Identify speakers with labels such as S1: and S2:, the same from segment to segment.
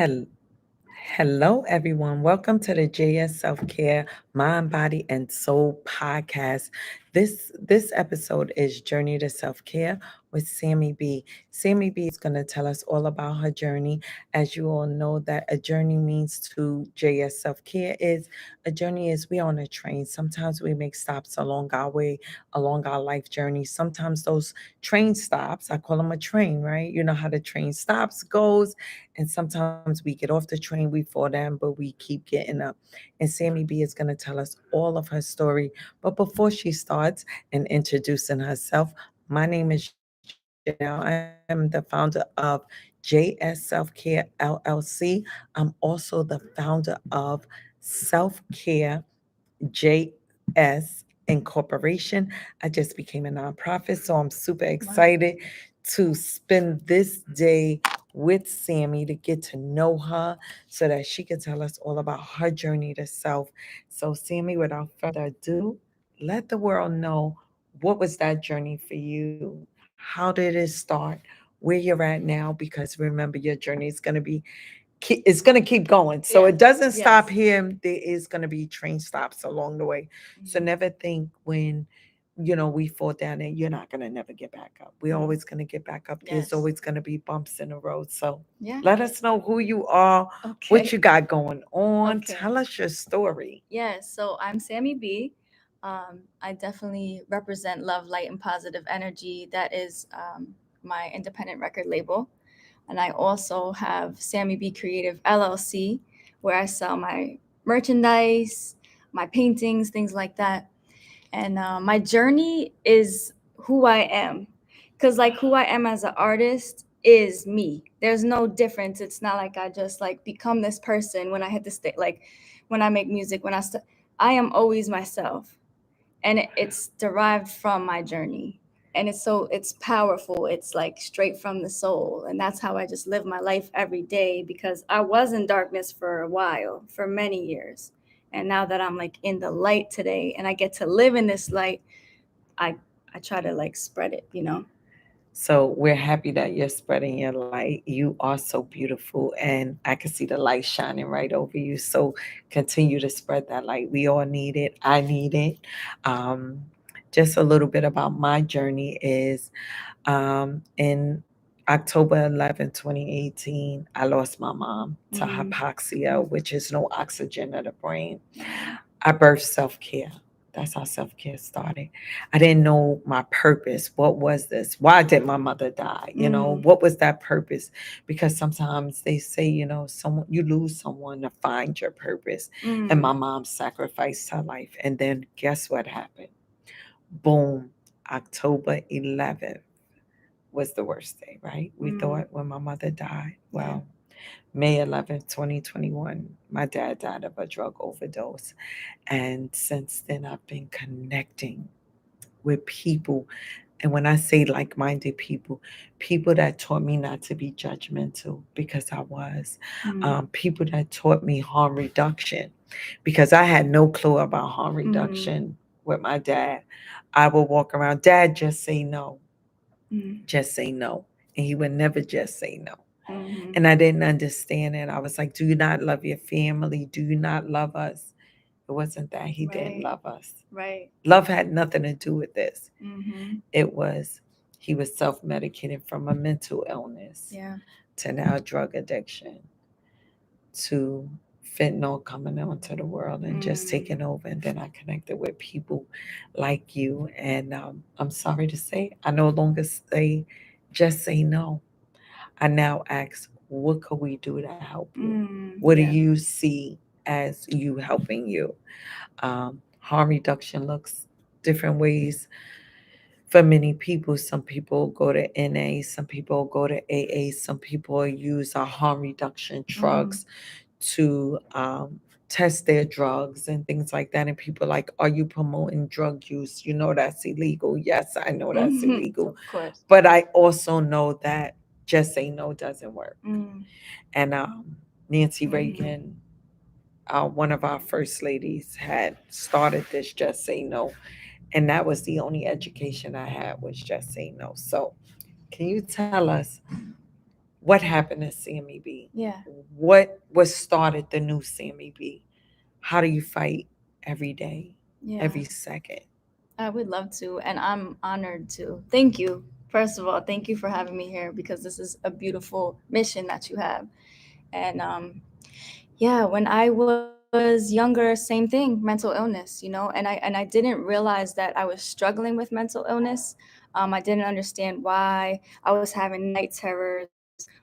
S1: Hel- Hello, everyone. Welcome to the JS Self Care Mind, Body, and Soul podcast. This episode is Journey to Self Care with Sammie B. Sammie B is going to tell us all about her journey. As you all know, that a journey means to JS Self Care is a journey is we on a train. Sometimes we make stops along our way, along our life journey. Sometimes those train stops, I call them a train, right? You know how the train stops, goes, and sometimes we get off the train, we fall down, but we keep getting up. And Sammie B is going to tell us all of her story. But before she starts and introducing herself, my name is Janelle. I am the founder of JS Self Care LLC. I'm also the founder of Self Care JS Incorporation. I just became a nonprofit, so I'm super
S2: Wow.
S1: excited to spend this day with Sammie to get to know her so that she can tell us all about her journey to self. So, Sammie, without further ado, let the world know what was that journey for you? How did it start? Where you're at now? Because remember, your journey is going to be it's going to keep going. So it
S2: Yeah.
S1: doesn't stop
S2: Yes.
S1: here. There is going to be train stops along the way. So
S2: Mhm.
S1: never think when we fall down and you're not going to never get back up. We're
S2: Mm.
S1: always going to get back up. There's
S2: Yes.
S1: always going to be bumps in the road. So
S2: Yeah.
S1: let us know who you are, what
S2: Okay.
S1: you got going on.
S2: Okay.
S1: Tell us your story.
S2: Yeah. So I'm Sammie B. I definitely represent love, light, and positive energy. That is my independent record label. And I also have Sammie B Creative LLC, where I sell my merchandise, my paintings, things like that. And my journey is who I am, because like who I am as an artist is me. There's no difference. It's not like I just like become this person when I hit the stage. Like when I make music, I am always myself, and it's derived from my journey. And it's powerful. It's like straight from the soul, and that's how I just live my life every day, because I was in darkness for a while, for many years. And now that I'm like in the light today and I get to live in this light, I I try to like spread it.
S1: So we're happy that you're spreading your light. You are so beautiful, and I can see the light shining right over you. So continue to spread that light. We all need it. I need it. Um, just a little bit about my journey is in October 11, 2018, I lost my mom to
S2: Mm.
S1: hypoxia, which is no oxygen in the brain.
S2: Wow.
S1: I birthed self care. That's how self care started. I didn't know my purpose. What was this? Why did my mother die?
S2: Mm.
S1: What was that purpose? Because sometimes they say, someone you lose someone to find your purpose. And
S2: Mm.
S1: my mom sacrificed her life. And then guess what happened? Boom, October 11th was the worst day, right? We
S2: Mm.
S1: thought when my mother died.
S2: Yeah.
S1: Well, May 11th, 2021, my dad died of a drug overdose. And since then, I've been connecting with people. And when I say like minded people, people that taught me not to be judgmental because I was,
S2: Mm.
S1: people that taught me harm reduction because I had no clue about harm
S2: Mm.
S1: reduction with my dad. I would walk around, Dad, just say no,
S2: Mm.
S1: just say no. And he would never just say no.
S2: Mm-hmm.
S1: And I didn't understand it. I was like, do you not love your family? Do you not love us? It wasn't that he didn't
S2: Right.
S1: love us.
S2: Right.
S1: Love had nothing to do with this.
S2: Mm-hmm.
S1: It was he was self medicating from a mental illness
S2: Yeah.
S1: to now drug addiction to fentanyl coming onto the world and just
S2: Mm.
S1: taking over. And then I connected with people like you. And I'm sorry to say, I no longer say, just say no. I now ask, what could we do to help you?
S2: Mm.
S1: What do
S2: Yeah.
S1: you see as you helping you? Harm reduction looks different ways for many people. Some people go to NA, some people go to AA, some people use harm reduction
S2: Mm.
S1: drugs to test their drugs and things like that. And people are like, are you promoting drug use? You know that's illegal. Yes, I know that's
S2: Mm-hmm.
S1: illegal.
S2: Of course.
S1: But I also know that just say no doesn't work.
S2: Mm.
S1: And Nancy
S2: Mm-hmm.
S1: Reagan, one of our first ladies, had started this just say no. And that was the only education I had was just say no. So can you tell us what happened to Sammie B?
S2: Yeah.
S1: What started the new Sammie B? How do you fight every day,
S2: Yeah.
S1: every second?
S2: I would love to, and I'm honored to. Thank you. First of all, thank you for having me here because this is a beautiful mission that you have. And yeah, when I was younger, same thing, mental illness, and I didn't realize that I was struggling with mental illness. I didn't understand why I was having night terrors,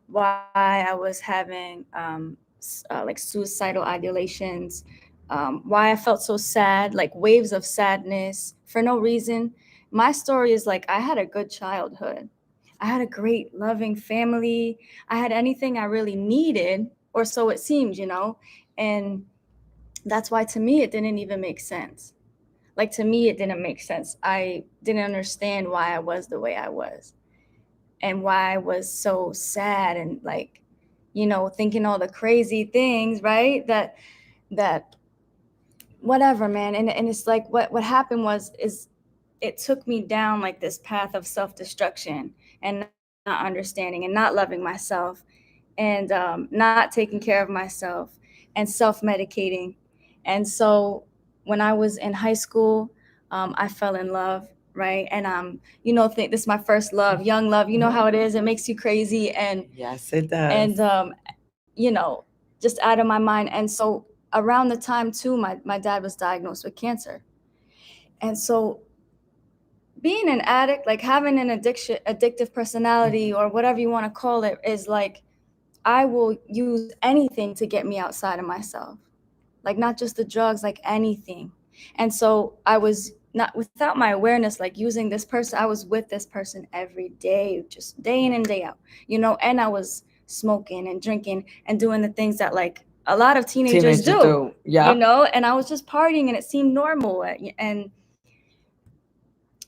S2: why I was having like suicidal ideations, why I felt so sad, like waves of sadness for no reason. My story is like I had a good childhood. I had a great, loving family. I had anything I really needed, or so it seemed. And that's why to me it didn't even make sense. Like to me, it didn't make sense. I didn't understand why I was the way I was and why I was so sad and like, thinking all the crazy things, right? That whatever, man. And it's like what happened is it took me down like this path of self-destruction and not understanding and not loving myself and not taking care of myself and self-medicating. And so when I was in high school, I fell in love, right? And think this is my first love, young love. You know how it is. It makes you crazy
S1: Yes, it does.
S2: and just out of my mind. And so around the time too, my dad was diagnosed with cancer. And so being an addict, like having an addictive personality or whatever you want to call it, is like I will use anything to get me outside of myself. Like not just the drugs, like anything. And so I was not without my awareness, like using this person. I was with this person every day, just day in and day out, and I was smoking and drinking and doing the things that like a lot of teenagers do,
S1: Yeah.
S2: and I was just partying and it seemed normal. And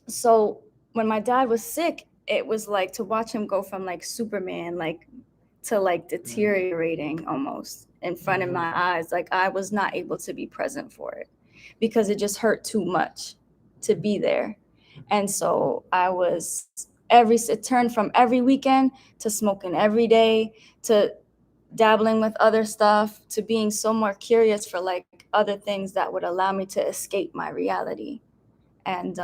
S2: so when my dad was sick, it was like to watch him go from like Superman, like to like deteriorating almost in front of my eyes. Like I was not able to be present for it because it just hurt too much to be there. And so I was it turned from every weekend to smoking every day to dabbling with other stuff to being so more curious for like other things that would allow me to escape my reality. And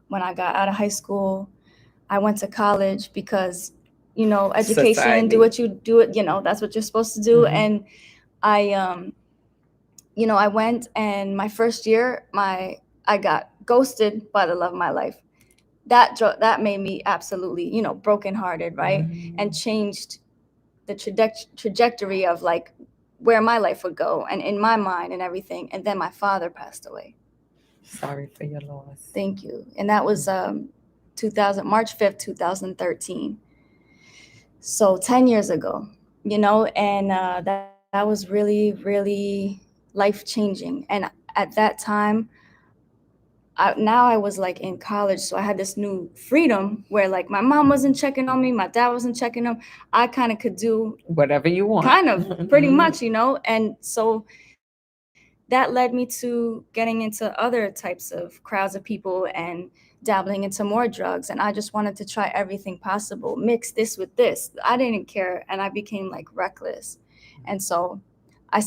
S2: when I got out of high school, I went to college because, education,
S1: Society.
S2: do what you do it, that's what you're supposed to do. And I, I went, and my first year, I got ghosted by the love of my life. That made me absolutely, brokenhearted, right? And changed the trajectory of like where my life would go and in my mind and everything. And then my father passed away.
S1: Sorry for your loss.
S2: Thank you. And that was March 5th, 2013. So 10 years ago, and that was really, really life changing. And at that time, now I was like in college. So I had this new freedom where like my mom wasn't checking on me, my dad wasn't checking on. I kind of could do
S1: whatever you want.
S2: kind of pretty much, And so that led me to getting into other types of crowds of people and dabbling into more drugs. And I just wanted to try everything possible, mix this with this. I didn't care. And I became like reckless. And so I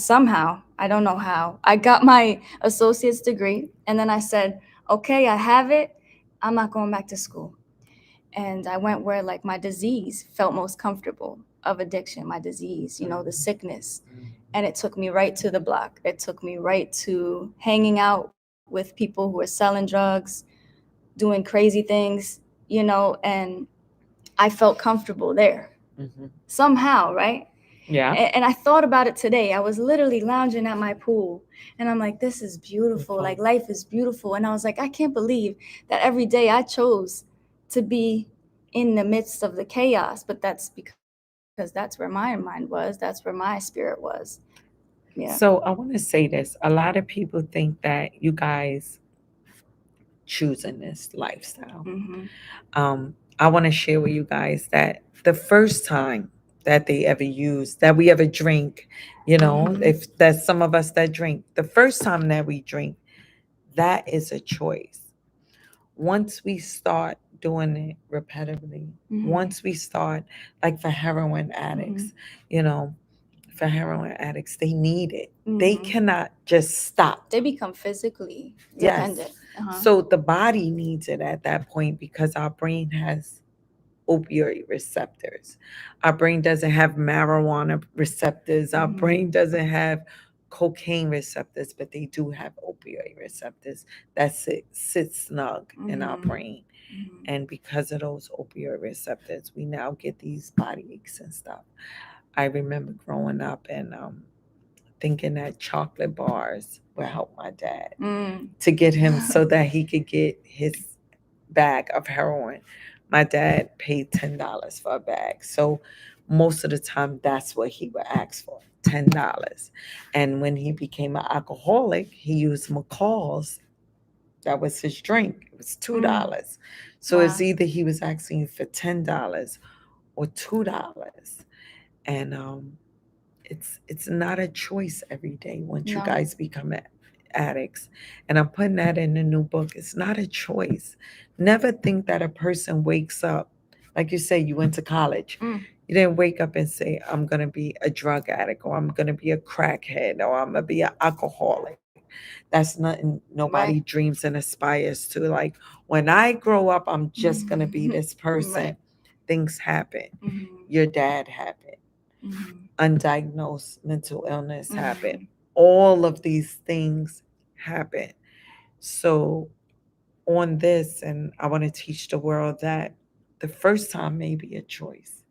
S2: don't know how, I got my associate's degree. And then I said, okay, I have it. I'm not going back to school. And I went where like my disease felt most comfortable of addiction, my disease, the sickness. And it took me right to the block. It took me right to hanging out with people who were selling drugs, doing crazy things, and I felt comfortable there somehow, right?
S1: Yeah.
S2: And I thought about it today. I was literally lounging at my pool and I'm like, this is beautiful. Like life is beautiful. And I was like, I can't believe that every day I chose to be in the midst of the chaos. But that's because that's where my mind was. That's where my spirit was. Yeah.
S1: So I want to say this. A lot of people think that you guys choosing this lifestyle. I want to share with you guys that the first time that they ever use, that we ever drink, if there's some of us that drink, the first time that we drink, that is a choice. Once we start doing it repetitively,
S2: Mhm.
S1: once we start, like for heroin addicts, you know, for heroin addicts, they need it. They
S2: Mhm.
S1: cannot just stop.
S2: They become physically
S1: Yes.
S2: dependent.
S1: So the body needs it at that point because our brain has opioid receptors. Our brain doesn't have marijuana receptors. Our brain doesn't have cocaine receptors, but they do have opioid receptors that sit snug in our brain. And because of those opioid receptors, we now get these body aches and stuff. I remember growing up and thinking that chocolate bars would help my dad to get him so that he could get his bag of heroin. My dad paid $10 for a bag. So most of the time that's what he would ask for, $10. And when he became an alcoholic, he used McCall's. That was his drink. It was $2. So it's either he was asking for $10 or $2. And it's not a choice every day once you guys become addicts. And I'm putting that in the new book. It's not a choice. Never think that a person wakes up, like you say, you went to college. You didn't wake up and say, I'm going to be a drug addict or I'm going to be a crackhead or I'm going to be an alcoholic. That's nothing nobody dreams and aspires to. Like, when I grow up, I'm just going to be this person. Things happen. Your dad happened. Undiagnosed mental illness happened. All of these things happen. So, on this, and I want to teach the world that the first time may be a choice,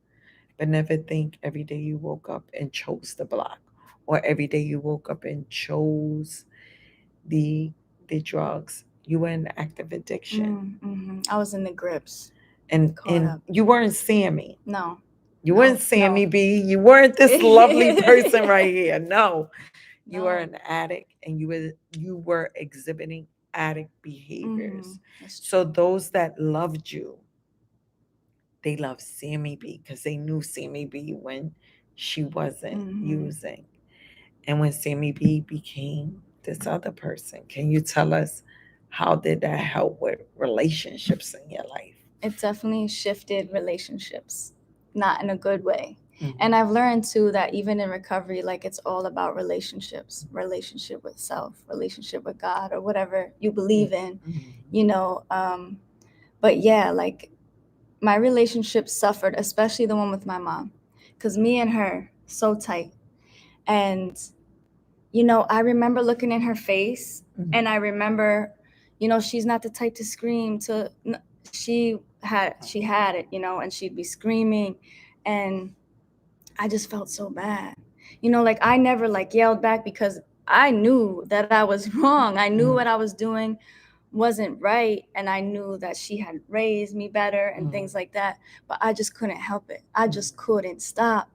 S1: but never think every day you woke up and chose the block, or every day you woke up and chose the the drugs. You were in active addiction.
S2: I was in the grips.
S1: And you weren't Sammie.
S2: No.
S1: You weren't Sammie B. You weren't this lovely person right here. No. You were an addict and you were exhibiting addict behaviors. So those that loved you, they loved Sammie B because they knew Sammie B when she wasn't using. And when Sammie B became this other person, can you tell us how did that help with relationships in your life?
S2: It definitely shifted relationships, not in a good way. And I've learned too that even in recovery, like it's all about relationships, relationship with self, relationship with God, or whatever you believe in, you know. But yeah, like my relationship suffered, especially the one with my mom, because me and her so tight. And you know, I remember looking in her face, and I remember, you know, she's not the type to scream. She had it, you know, and she'd be screaming, and I just felt so bad. You know, like I never like yelled back because I knew that I was wrong. I knew what I was doing wasn't right, and I knew that she had raised me better and things like that, but I just couldn't help it. I just couldn't stop.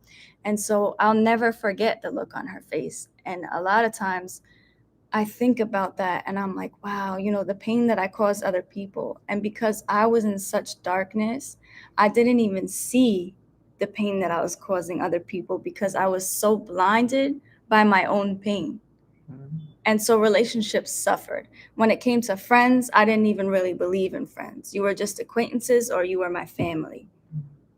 S2: And so I'll never forget the look on her face. And a lot of times I think about that and I'm like, wow, you know, the pain that I caused other people. And because I was in such darkness, I didn't even see the pain that I was causing other people because I was so blinded by my own pain. And so relationships suffered. When it came to friends, I didn't even really believe in friends. You were just acquaintances or you were my family.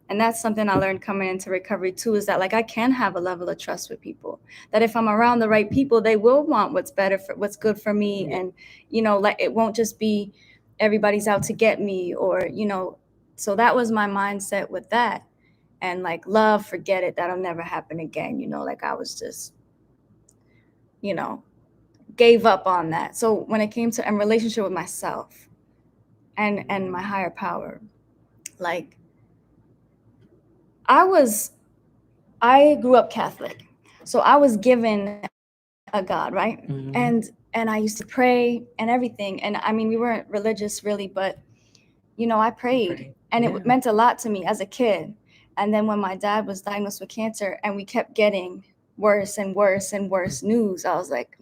S2: And that's something I learned coming into recovery too, is that like I can have a level of trust with people, that if I'm around the right people, they will want what's better for what's good for me. And, you know, like it won't just be everybody's out to get me or, you know, so that was my mindset with that. And like love, forget it, that'll never happen again. You know, like I was just, you know, gave up on that. So when it came to a relationship with myself and my higher power, like I grew up Catholic, so I was given a God, right? And I used to pray and everything. And I mean, we weren't religious really, but you know, I prayed, and it meant a lot to me as a kid. And then when my dad was diagnosed with cancer, and we kept getting worse and worse and worse news, I was like,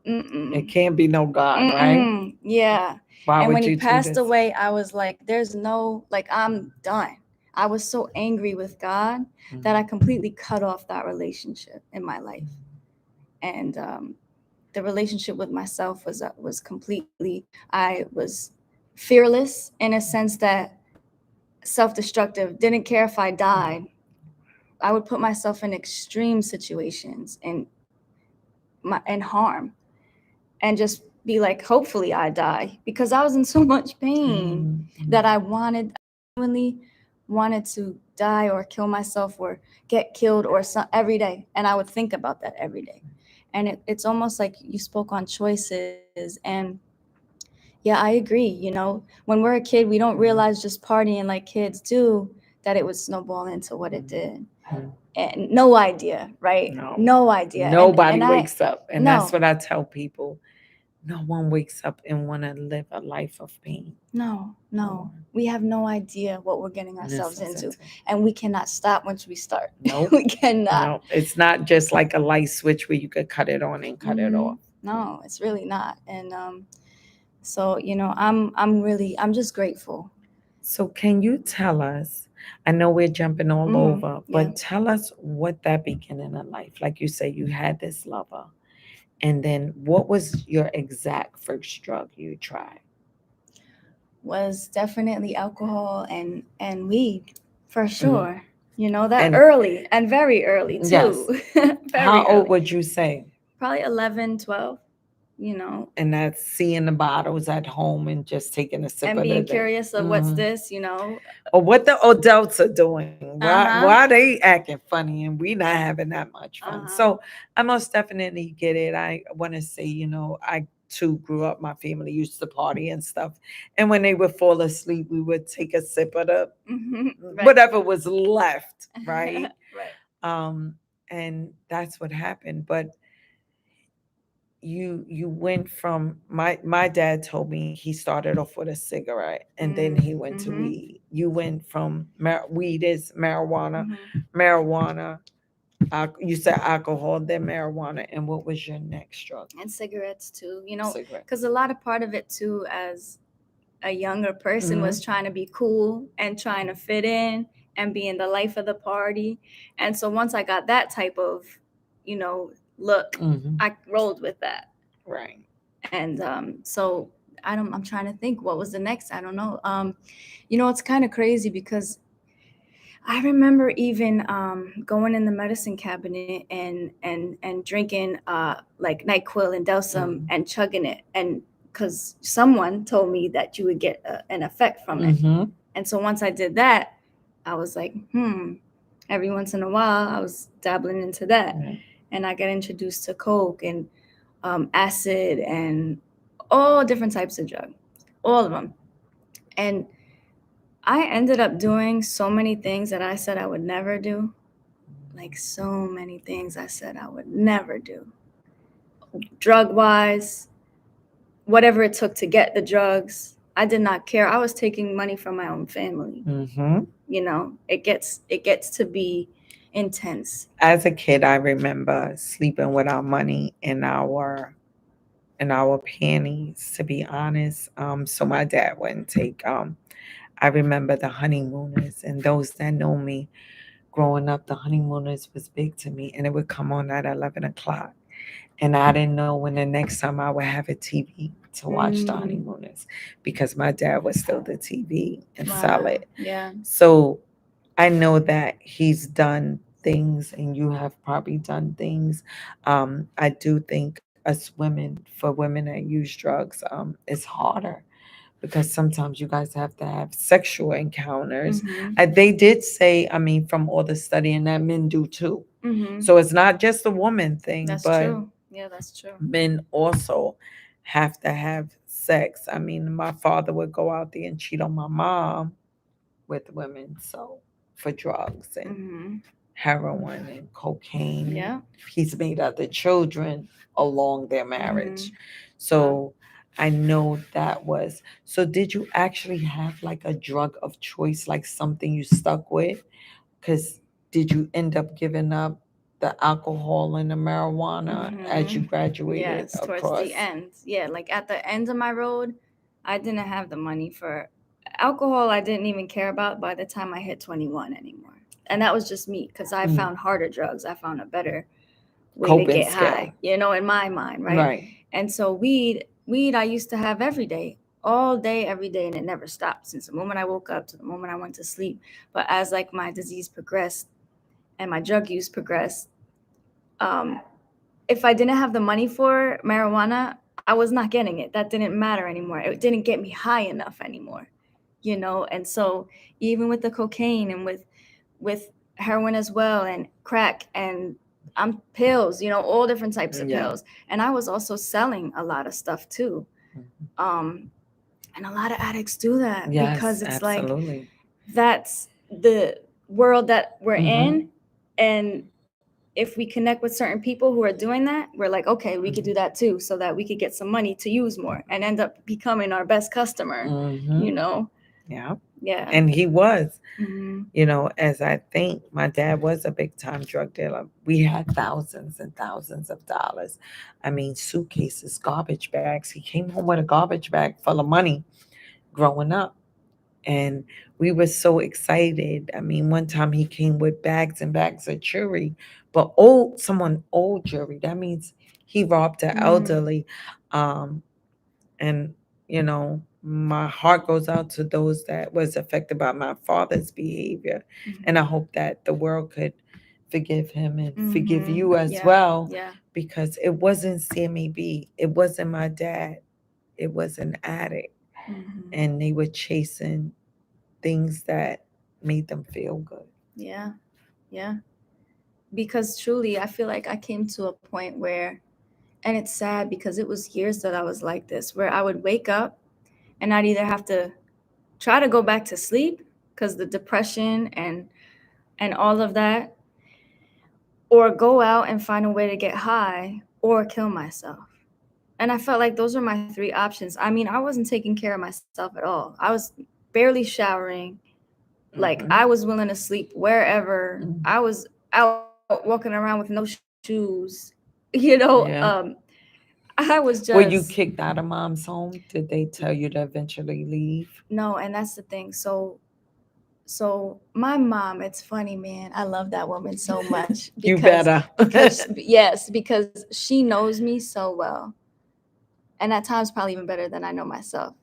S1: it can't be no God, right?
S2: Yeah.
S1: Why
S2: and
S1: would
S2: when he
S1: you do
S2: passed
S1: this?
S2: away, I was like, there's no, like, I'm done. I was so angry with God that I completely cut off that relationship in my life. And the relationship with myself was completely, I was fearless in a sense that self-destructive, didn't care if I died. I would put myself in extreme situations and harm, and just be like, hopefully I die, because I was in so much pain that I genuinely wanted to die or kill myself or get killed or every day. And I would think about that every day. And it's almost like you spoke on choices. And yeah, I agree. When we're a kid, we don't realize just partying like kids do that it would snowball into what it did. And no idea, right?
S1: No,
S2: No idea.
S1: nobody
S2: And I,
S1: wakes up, and that's
S2: no,
S1: what I tell people. No one wakes up and want to live a life of pain.
S2: no. We have no idea what we're getting
S1: And that's
S2: ourselves
S1: what's
S2: into.
S1: into.
S2: And we cannot stop once we start.
S1: Nope.
S2: We cannot.
S1: No, it's not just like a light switch where you could cut it on and cut it off.
S2: No, it's really not. And so I'm just grateful.
S1: So, can you tell us? I know we're jumping all over,
S2: Yeah.
S1: but tell us what that beginning of life, like you say, you had this lover, and then what was your exact first drug you tried?
S2: Was definitely alcohol and weed, for
S1: Mhm.
S2: sure. That
S1: And
S2: early, and very early
S1: yes,
S2: too.
S1: how
S2: Very
S1: old
S2: early.
S1: would you say?
S2: Probably 11, 12. you know,
S1: And that's seeing the bottles at home and just taking a sip
S2: and
S1: of
S2: being
S1: it.
S2: curious of what's this.
S1: Or what the adults are doing. Why
S2: Uh-huh.
S1: they acting funny and we not having that much fun.
S2: Uh-huh.
S1: So I most definitely get it. I want to say, I too grew up. My family used to party and stuff, and when they would fall asleep, we would take a sip of the
S2: Right.
S1: whatever was left, right?
S2: Right.
S1: Um, and that's what happened. But you went from my dad told me he started off with a cigarette and then he went to weed. You went from weed is marijuana, marijuana, you said alcohol, then marijuana, and what was your next drug?
S2: And cigarettes too,
S1: Cigarette.
S2: because a lot of part of it too, as a younger person, was trying to be cool and trying to fit in and being the life of the party. And so once I got that type of, you know, look, I rolled with that.
S1: Right.
S2: And so I'm trying to think what was the next. I don't know. It's kind of crazy because I remember even going in the medicine cabinet and drinking like NyQuil and Delsum and chugging it, and because someone told me that you would get an effect from it. And so once I did that, I was like, Every once in a while, I was dabbling into that, and I got introduced to coke and acid and all different types of drugs, all of them. And I ended up doing so many things that I said I would never do. Like so many things I said I would never do. Drug wise, whatever it took to get the drugs, I did not care. I was taking money from my own family. It gets to be intense.
S1: As a kid, I remember sleeping with our money in our panties, to be honest. So my dad wouldn't take. I remember the honeymooners, and those that know me, growing up, the honeymooners was big to me, and it would come on at 11 o'clock, and I didn't know when the next time I would have a TV to watch the honeymooners, because my dad would steal the TV and sell it.
S2: Yeah.
S1: So I know that he's done things, and you have probably done things. I do think us women, for women that use drugs, it's harder because sometimes you guys have to have sexual encounters. They did say, I mean, from all the studying, that men do too. So it's not just a woman thing,
S2: That's
S1: but
S2: true. Yeah, that's true.
S1: men also have to have sex. I mean, my father would go out there and cheat on my mom with women, so for drugs and heroin and cocaine.
S2: Yeah.
S1: He's made other children along their marriage. So I know that was. So did you actually have like a drug of choice, like something you stuck with? Because did you end up giving up the alcohol and the marijuana as you graduated
S2: Yes, towards
S1: across?
S2: the end. Yeah, like at the end of my road, I didn't have the money for alcohol. I didn't even care about by the time I hit 21 anymore. And that was just me, because I found harder drugs. I found a better way to
S1: Coping
S2: get
S1: skill.
S2: high, in my mind, right?
S1: Right.
S2: And so weed I used to have every day. all day, every day, and it never stopped since the moment I woke up to the moment I went to sleep. But as like my disease progressed and my drug use progressed, um, if I didn't have the money for marijuana, I was not getting it. That didn't matter anymore. It didn't get me high enough anymore, you know. And so even with the cocaine and with heroin as well and crack and pills, you know, all different types of
S1: Yeah.
S2: pills. And I was also selling a lot of stuff too.
S1: Mhm.
S2: Um, and a lot of addicts do that
S1: Yes,
S2: because it's like
S1: absolutely.
S2: that's the world that we're
S1: Mm-hmm.
S2: in. And if we connect with certain people who are doing that, we're like, okay, we could do that too, so that we could get some money to use more and end up becoming our best customer,
S1: Mm-hmm.
S2: you know?
S1: Yeah.
S2: Yeah.
S1: And he was,
S2: Mm-hmm.
S1: as I think my dad was a big time drug dealer. We had thousands and thousands of dollars. I mean, suitcases, garbage bags. He came home with a garbage bag full of money growing up. And we were so excited. I mean, one time he came with bags and bags of jewelry, but old jewelry. That means he robbed the
S2: Mm.
S1: elderly. Um, and my heart goes out to those that was affected by my father's behavior, and I hope that the world could forgive him and forgive
S2: Mm-hmm.
S1: you as
S2: Yeah.
S1: well,
S2: Yeah.
S1: because it wasn't Sammy B, it wasn't my dad, it was an addict,
S2: Mm-hmm.
S1: and they were chasing things that made them feel good.
S2: Yeah. Yeah. Because truly, I feel like I came to a point where, and it's sad because it was years that I was like this, where I would wake up and I'd either have to try to go back to sleep because the depression and all of that, or go out and find a way to get high or kill myself. And I felt like those were my three options. I mean, I wasn't taking care of myself at all. I was barely showering. Like, I
S1: Mm-hmm.
S2: was willing to sleep wherever.
S1: Mm-hmm.
S2: I was out walking around with no shoes. You know,
S1: Yeah.
S2: I was
S1: Were
S2: just
S1: you kicked out of mom's home? Did they tell you to eventually leave?
S2: no, and that's the thing. So my mom, it's funny, man. I love that woman so much
S1: You
S2: because
S1: better.
S2: yes, because she knows me so well. And at times probably even better than I know myself.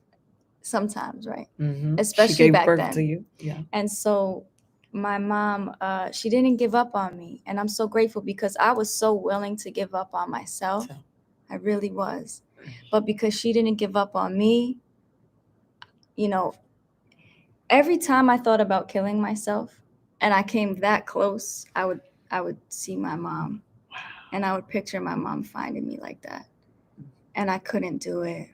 S2: Sometimes, right?
S1: She
S2: Especially
S1: gave
S2: back
S1: birth to
S2: then.
S1: you. Yeah.
S2: And so my mom, she didn't give up on me. And I'm so grateful because I was so willing to give up on myself.
S1: So,
S2: I really was. But because she didn't give up on me, you know, every time I thought about killing myself and I came that close, I would see my mom and I would picture my mom finding me like that. And I couldn't do it.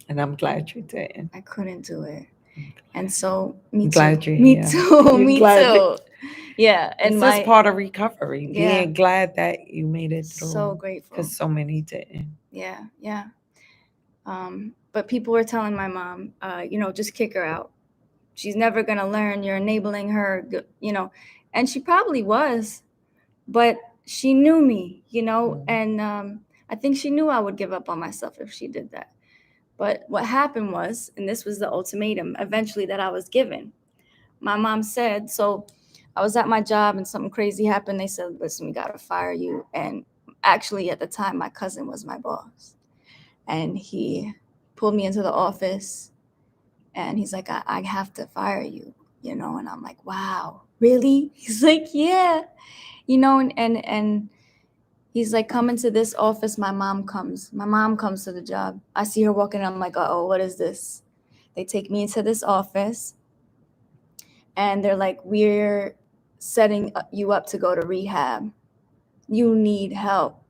S1: and I'm glad you didn't.
S2: I couldn't do it.
S1: I'm
S2: And so me
S1: I'm
S2: too.
S1: glad you're
S2: Me
S1: here.
S2: too.
S1: You're
S2: Me
S1: glad you.
S2: too. Yeah. And
S1: This is
S2: my
S1: part of recovery.
S2: yeah,
S1: Being glad that you made it through,
S2: so grateful.
S1: because so many didn't.
S2: Yeah, yeah. But people were telling my mom, just kick her out. She's never gonna learn. You're enabling her, and she probably was, but she knew me,
S1: Mhm.
S2: and I think she knew I would give up on myself if she did that. But what happened was, and this was the ultimatum eventually that I was given. My mom said, so I was at my job and something crazy happened. They said, listen, we gotta fire you. And actually, at the time, my cousin was my boss, and he pulled me into the office and he's like, I have to fire you, and I'm like, wow, really? He's like, yeah, and he's like, come into this office. My mom comes to the job. I see her walking in. I'm like, oh, what is this? They take me into this office and they're like, we're setting you up to go to rehab. You need help.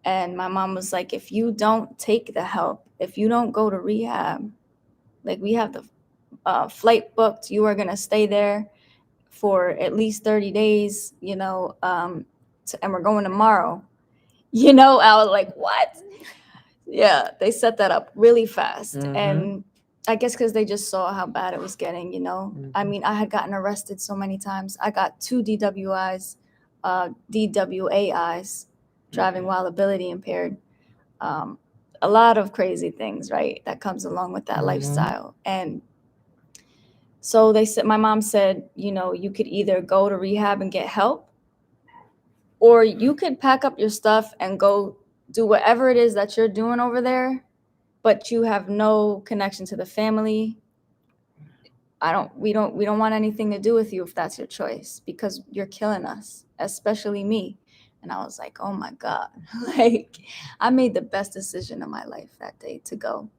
S2: And my mom was like, if you don't take the help, if you don't go to rehab, like, we have the flight booked, you are going to stay there for at least 30 days, and we're going tomorrow. I was like, what? Yeah, they set that up really fast.
S1: Mhm.
S2: And I guess because they just saw how bad it was getting. I
S1: Mhm.
S2: mean, I had gotten arrested so many times. I got 2 DWIs, DWAIs, driving while ability impaired. Um, a lot of crazy things, right, that comes along with that
S1: Mhm.
S2: lifestyle. And so they said, my mom said, you could either go to rehab and get help, or you could pack up your stuff and go do whatever it is that you're doing over there but you have no connection to the family. We don't want anything to do with you if that's your choice, because you're killing us, especially me. And I was like, oh my God. Like, I made the best decision of my life that day to go.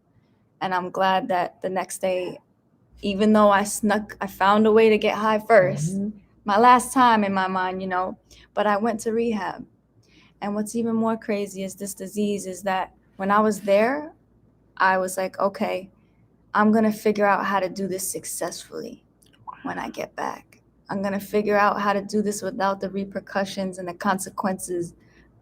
S2: And I'm glad that the next day, even though I found a way to get high 1st, my last time in my mind, but I went to rehab. And what's even more crazy is this disease is that when I was there, I was like, okay, I'm going to figure out how to do this successfully when I get back. I'm going to figure out how to do this without the repercussions and the consequences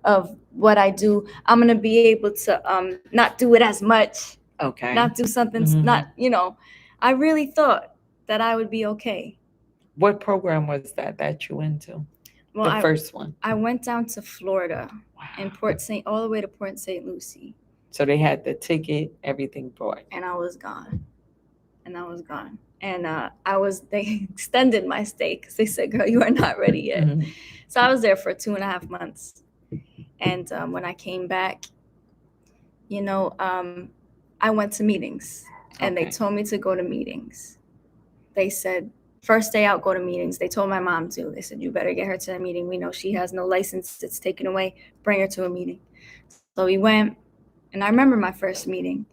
S2: of what I do. I'm going to be able to not do it as much.
S1: Okay.
S2: Not do something, I really thought that I would be okay.
S1: What program was that you went to?
S2: Well,
S1: the first one.
S2: I went down to Florida, in all the way to Port St. Lucie.
S1: So they had the ticket, everything bought.
S2: And I was gone. And they extended my stay because they said, girl, you are not ready yet. Mm-hmm. So I was there for 2.5 months. And when I came back, I went to meetings, and they told me to go to meetings. They said, first day out, go to meetings. They told my mom too. They said, you better get her to a meeting. We know she has no license. It's taken away. Bring her to a meeting. So we went, and I remember my first meeting.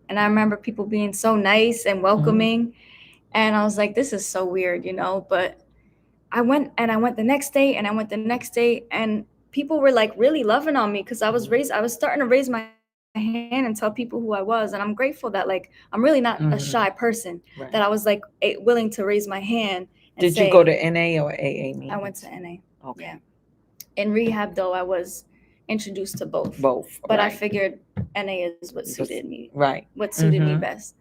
S2: And I remember people being so nice and welcoming. Mm-hmm. And I was like, this is so weird, but I went the next day, and I went the next day, and people were like really loving on me because I was starting to raise my hand and tell people who I was. And I'm grateful that, like, I'm really not a shy person, right, that I was like willing to raise my hand. And
S1: Did you go to NA or AA meetings?
S2: I went to NA. Okay. Yeah. In rehab, though, I was introduced to both. But right. I figured NA is what suited me. Right. What suited me best.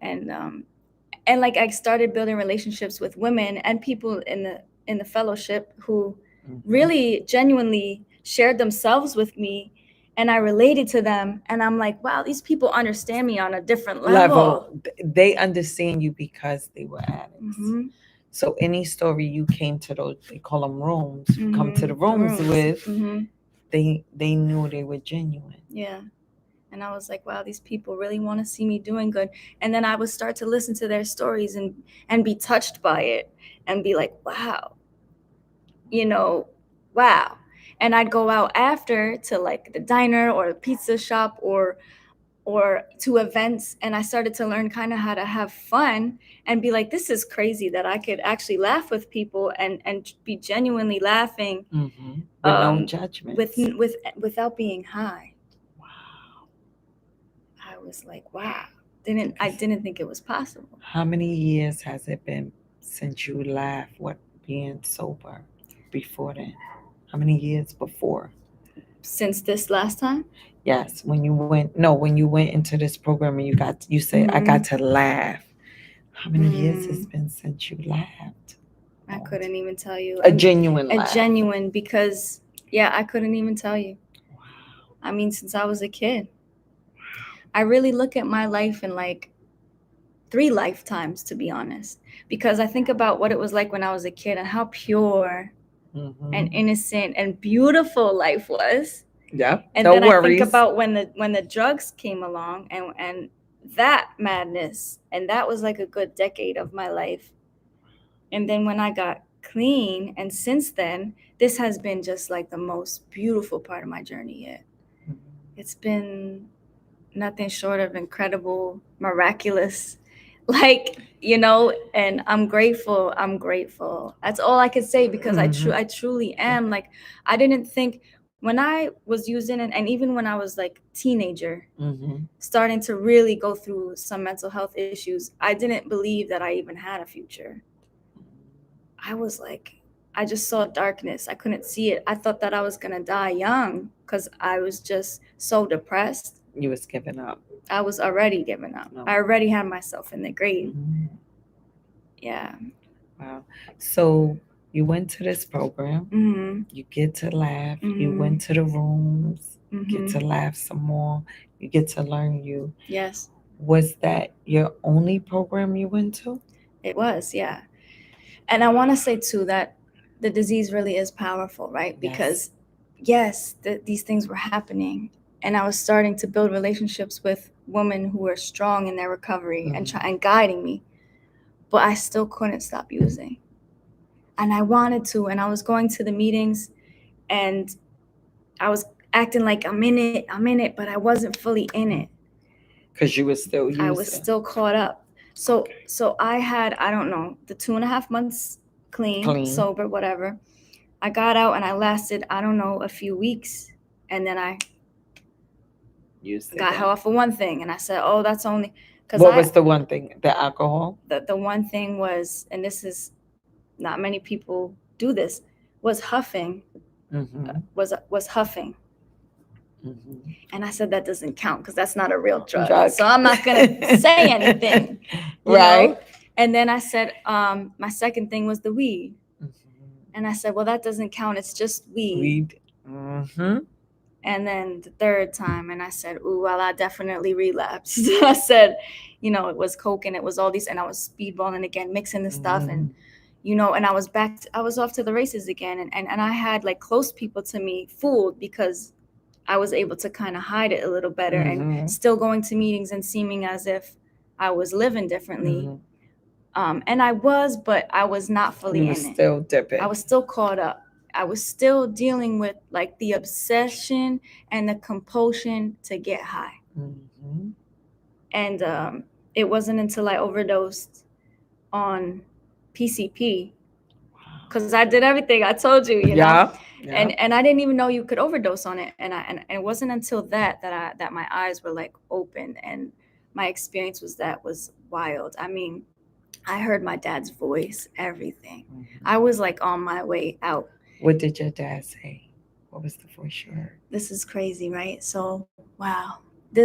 S2: And like, I started building relationships with women and people in the fellowship who really genuinely shared themselves with me, and I related to them, and I'm like, wow, these people understand me on a different level.
S1: They understand you because they were addicts. Mm-hmm. So any story you came to those, they call them rooms, come to the rooms with, they knew they were genuine.
S2: Yeah. And I was like, wow, these people really want to see me doing good. And then I would start to listen to their stories and be touched by it and be like, wow. Wow. And I'd go out after to, like, the diner or the pizza shop or to events, and I started to learn kind of how to have fun and be like, this is crazy that I could actually laugh with people and be genuinely laughing,
S1: with no judgment,
S2: without being high. Wow. I was like, wow. I didn't think it was possible.
S1: How many years has it been since you laughed being sober? Before then? How many years before?
S2: Since this last time?
S1: Yes, when you went into this program and you said, I got to laugh. How many years has been since you laughed?
S2: I couldn't even tell you.
S1: A genuine laugh.
S2: A genuine, because, yeah, I couldn't even tell you. Wow. I mean, since I was a kid. I really look at my life in, like, 3 lifetimes, to be honest, because I think about what it was like when I was a kid and how pure and innocent and beautiful life was.
S1: Yeah.
S2: And no then worries. I think about when the drugs came along and that madness, and that was like a good decade of my life. And then when I got clean, and since then, this has been just like the most beautiful part of my journey yet. It's been nothing short of incredible, miraculous, like, and I'm grateful. That's all I could say, because I truly am. Like, I didn't think when I was using it, and even when I was like teenager, starting to really go through some mental health issues, I didn't believe that I even had a future. I was like, I just saw darkness. I couldn't see it. I thought that I was going to die young because I was just so depressed.
S1: You was giving up.
S2: I was already giving up. No. I already had myself in the grave. Yeah.
S1: Wow. So you went to this program. You get to laugh. You went to the rooms. Get to laugh some more. You get to learn you.
S2: Yes.
S1: Was that your only program you went to?
S2: It was, yeah. And I want to say, too, that the disease really is powerful, right? Because, yes, these things were happening. and I was starting to build relationships with women who were strong in their recovery and guiding me, but I still couldn't stop using. And I wanted to, and I was going to the meetings, and I was acting like I'm in it, but I wasn't fully in it.
S1: Because you were still using.
S2: I was still caught up. So I had, I don't know, the 2.5 months clean, sober, whatever. I got out and I lasted, I don't know, a few weeks, and then I got hell off of one thing, and I said, oh, that's only because
S1: what was the one thing? The alcohol?
S2: The one thing was, and this is not many people do this, was huffing. Was huffing. And I said that doesn't count because that's not a real drug. So I'm not gonna say anything, right? Know? And then I said, my second thing was the weed, and I said, well, that doesn't count. It's just weed. And then the third time, and I said, ooh, well, I definitely relapsed. I said, you know, it was coke and it was all these, and I was speedballing again, mixing the stuff, and you know, and I was I was off to the races again, and I had like close people to me fooled because I was able to kind of hide it a little better and still going to meetings and seeming as if I was living differently. And I was, but I was not fully in it.
S1: Still dipping.
S2: I was still caught up. I was still dealing with like the obsession and the compulsion to get high. And it wasn't until I overdosed on PCP, because I did everything I told you, you know. And I didn't even know you could overdose on it. And it wasn't until that my eyes were like open, and my experience was wild. I mean, I heard my dad's voice, everything. I was like on my way out.
S1: What did your dad say? What was the voice you heard?
S2: This is crazy, right? So, wow.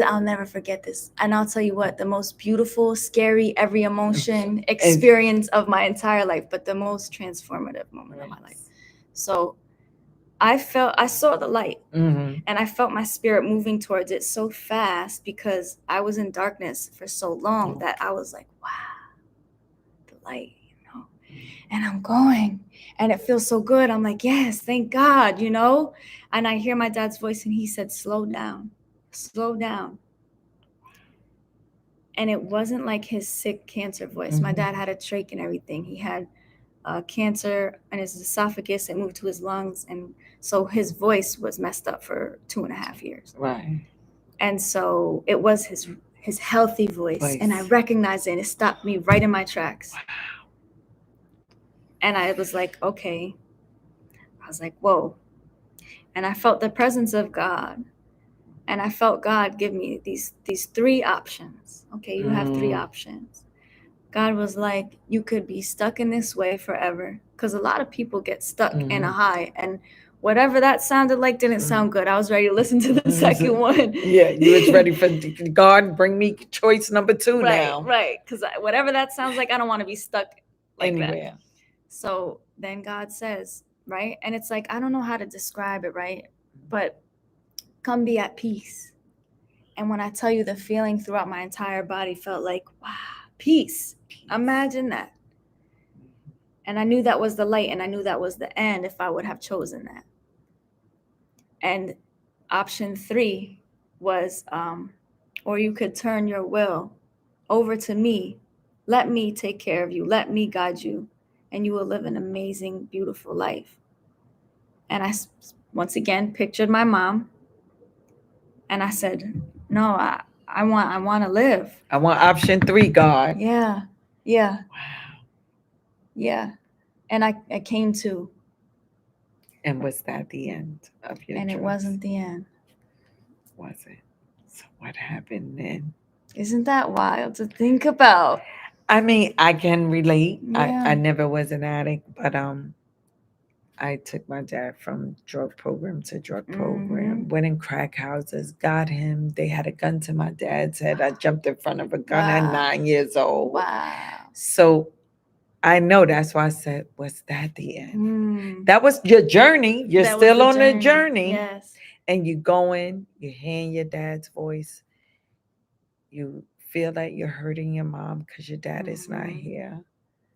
S2: I'll never forget this. And I'll tell you what, the most beautiful, scary, every emotion experience of my entire life, but the most transformative moment of my life. So I saw the light, and I felt my spirit moving towards it so fast because I was in darkness for so long that I was like, wow, the light, you know, and I'm going, and it feels so good. I'm like, yes, thank God, you know, and I hear my dad's voice, and he said, slow down. Slow down. And it wasn't like his sick cancer voice. My dad had a trach and everything. He had cancer in his esophagus. It moved to his lungs. And so his voice was messed up for 2.5 years.
S1: Right.
S2: And so it was his healthy voice. And I recognized it, and it stopped me right in my tracks. Wow. And I was like, okay. I was like, whoa. And I felt the presence of God. And I felt God give me these 3 options. Okay, you have 3 options. God was like, you could be stuck in this way forever. Because a lot of people get stuck in a high. And whatever that sounded like didn't sound good. I was ready to listen to the second one.
S1: Yeah, you was ready for God, bring me choice number 2 now.
S2: Right, because whatever that sounds like, I don't want to be stuck like
S1: anywhere.
S2: That. So then God says, right? And it's like, I don't know how to describe it, right? But come be at peace. And when I tell you, the feeling throughout my entire body felt like, wow, peace. Imagine that. And I knew that was the light, and I knew that was the end if I would have chosen that. And option 3 was, or you could turn your will over to me. Let me take care of you. Let me guide you, and you will live an amazing, beautiful life. And I, once again, pictured my mom. And I said, no, I want to live.
S1: I want option 3, God.
S2: Yeah. Wow. Yeah. And I came to.
S1: And was that the end of your
S2: And
S1: choice?
S2: It wasn't the end.
S1: Was it? So what happened then?
S2: Isn't that wild to think about?
S1: I mean, I can relate.
S2: Yeah.
S1: I never was an addict, but I took my dad from drug program to drug program, went in crack houses, got him. They had a gun to my dad's head. I jumped in front of a gun at 9 years old.
S2: Wow.
S1: So I know, that's why I said, was that the end? That was your journey. You're still on the journey.
S2: Yes.
S1: And you going, you hearing your dad's voice. You feel like you're hurting your mom because your dad is not here.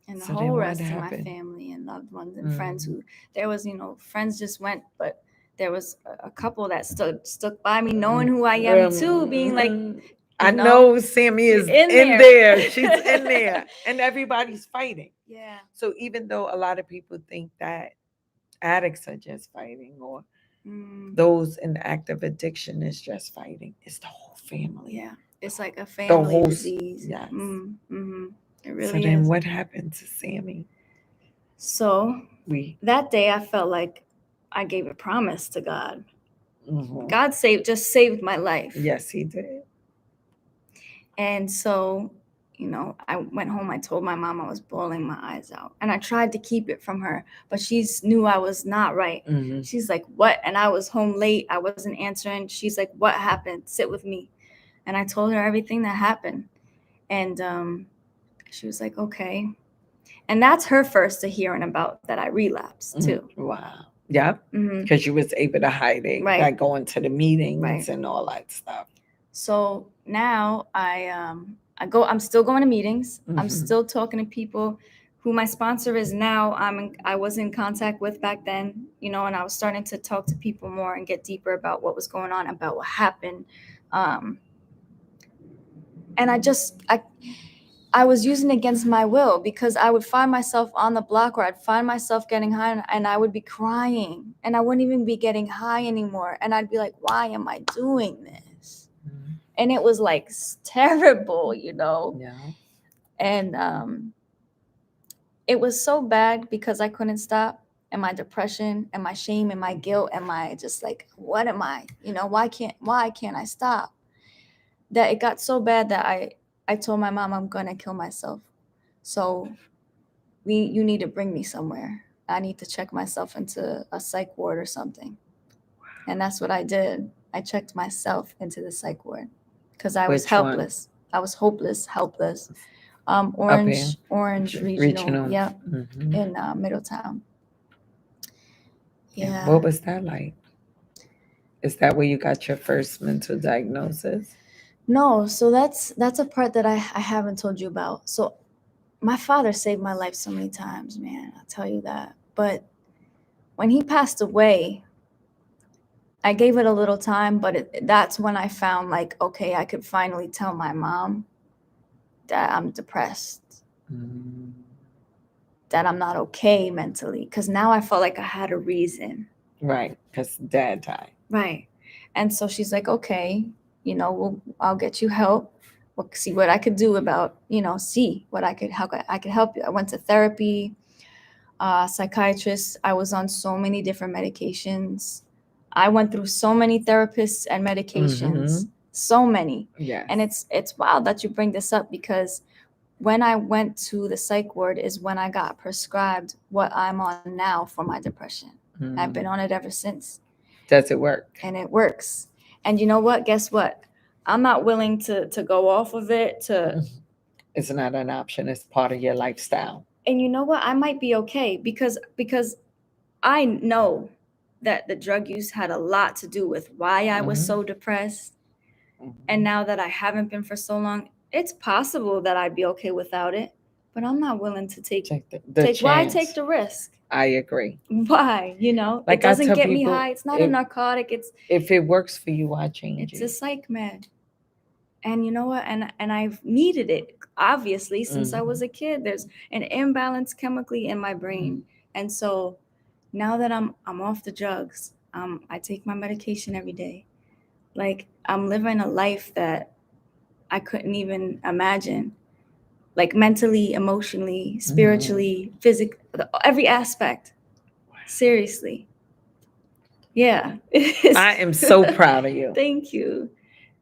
S2: And the whole rest of my family and loved ones and friends who, there was, friends just went, but there was a couple that stuck by me, knowing who I am too, being like,
S1: I know Sammie is in there. She's in there, and everybody's fighting.
S2: Yeah.
S1: So even though a lot of people think that addicts are just fighting, or those in active addiction is just fighting, it's the whole family.
S2: Yeah, it's like a family disease.
S1: Yes.
S2: It really
S1: so then
S2: is.
S1: what happened to Sammie?
S2: So that day I felt like I gave a promise to God. God just saved my life.
S1: Yes, he did.
S2: And so, I went home. I told my mom I was bawling my eyes out, and I tried to keep it from her, but she knew I was not right. She's like, "What?" And I was home late. I wasn't answering. She's like, "What happened? Sit with me." And I told her everything that happened, and she was like, "Okay." And that's her first to hearing about that I relapsed too.
S1: Wow. Yeah. Because you was able to hide it,
S2: right,
S1: by going to the meetings,
S2: right,
S1: and all that stuff.
S2: So now I'm still going to meetings. I'm still talking to people who my sponsor is now. I was in contact with back then, and I was starting to talk to people more and get deeper about what was going on, about what happened. And I was using it against my will, because I would find myself on the block, or I'd find myself getting high, and I would be crying, and I wouldn't even be getting high anymore. And I'd be like, why am I doing this? And it was like terrible,
S1: Yeah.
S2: And it was so bad because I couldn't stop. And my depression and my shame and my guilt and my just like, what am I? Why can't I stop? That it got so bad that I told my mom, I'm gonna kill myself. So you need to bring me somewhere. I need to check myself into a psych ward or something. And that's what I did. I checked myself into the psych ward because I was helpless. I was hopeless, helpless. Orange Regional. Yeah, in Middletown. Yeah.
S1: What was that like? Is that where you got your first mental diagnosis?
S2: No, so that's a part that I haven't told you about. So my father saved my life so many times, man. I'll tell you that. But when he passed away, I gave it a little time, but that's when I found like, okay, I could finally tell my mom that I'm depressed, that I'm not okay mentally, because now I felt like I had a reason.
S1: Right, because Dad died.
S2: Right. And so she's like, okay, I'll get you help. We'll see what I could do about, how I could help you. I went to therapy, psychiatrist. I was on so many different medications. I went through so many therapists and medications, so many.
S1: Yeah.
S2: And it's wild that you bring this up, because when I went to the psych ward is when I got prescribed what I'm on now for my depression. I've been on it ever since.
S1: Does it work?
S2: And it works. And you know what? Guess what? I'm not willing to go off of it.
S1: It's not an option. It's part of your lifestyle.
S2: And you know what? I might be okay because I know that the drug use had a lot to do with why I was so depressed. And now that I haven't been for so long, it's possible that I'd be okay without it. But I'm not willing to take why take the risk?
S1: I agree.
S2: Why? Like, it doesn't get me high. It's not a narcotic.
S1: If it works for you, why change it?
S2: It's a psych med. And you know what? And I've needed it, obviously, since I was a kid. There's an imbalance chemically in my brain. And so now that I'm off the drugs, I take my medication every day. Like, I'm living a life that I couldn't even imagine. Like, mentally, emotionally, spiritually, physically, every aspect. Seriously. Yeah.
S1: I am so proud of you.
S2: Thank you.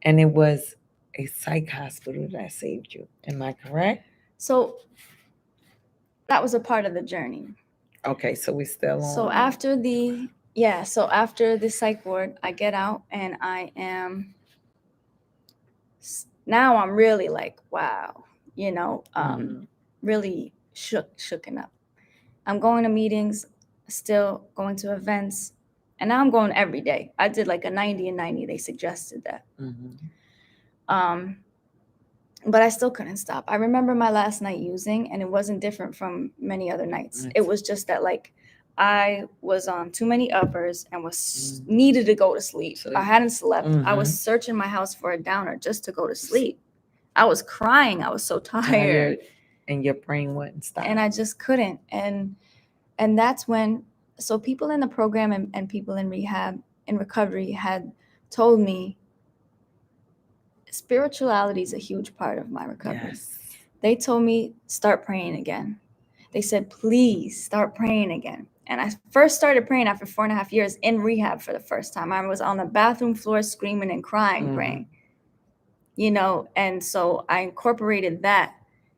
S1: And it was a psych hospital that saved you. Am I correct?
S2: So that was a part of the journey.
S1: Okay, so we still on.
S2: So after the psych ward, I get out and now I'm really like, wow, really shooken up. I'm going to meetings, still going to events, and now I'm going every day. I did like a 90 and 90. They suggested that. But I still couldn't stop. I remember my last night using, and it wasn't different from many other nights. It was just that, like, I was on too many uppers and was needed to go to sleep. I hadn't slept. I was searching my house for a downer just to go to sleep. I was crying. I was so tired.
S1: And your brain wouldn't stop.
S2: And I just couldn't. And that's when, so people in the program and people in rehab, in recovery, had told me spirituality is a huge part of my recovery.
S1: Yes.
S2: They told me, start praying again. They said, please start praying again. And I first started praying after 4.5 years in rehab for the first time. I was on the bathroom floor screaming and crying, praying, you know, and so I incorporated that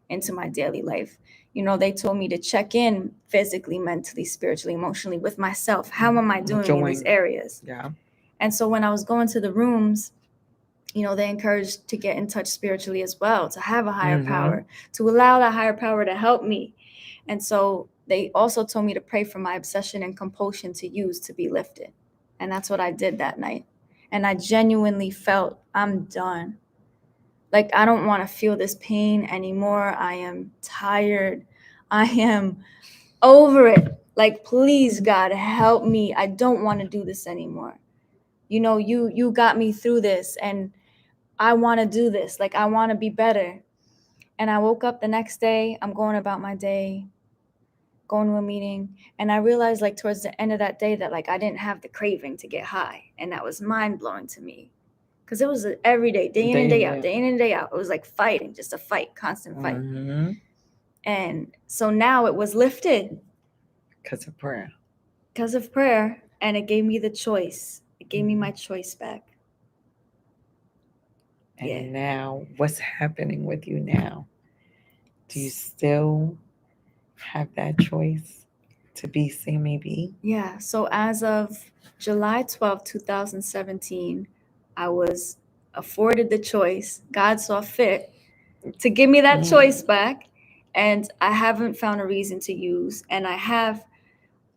S2: into my daily life. You know, they told me to check in physically, mentally, spiritually, emotionally with myself. How am I doing in these areas?
S1: Yeah.
S2: And so when I was going to the rooms, you know, they encouraged to get in touch spiritually as well, to have a higher power, to allow that higher power to help me. And so they also told me to pray for my obsession and compulsion to use to be lifted. And that's what I did that night. And I genuinely felt I'm done. Like, I don't want to feel this pain anymore. I am tired. I am over it. Like, please, God, help me. I don't want to do this anymore. You know, you got me through this, and I want to do this. Like, I want to be better. And I woke up the next day. I'm going about my day, going to a meeting. And I realized, like, towards the end of that day that, like, I didn't have the craving to get high. And that was mind-blowing to me. Because it was every day, day in and day out, day in and day out. It was like fighting, just a fight, constant fight. And so now it was lifted.
S1: Because of prayer.
S2: Because of prayer. And it gave me the choice. It gave me my choice back.
S1: And now, what's happening with you now? Do you still have that choice to be Sammie B?
S2: Yeah. So as of July 12th, 2017, I was afforded the choice. God saw fit to give me that choice back. And I haven't found a reason to use. And I have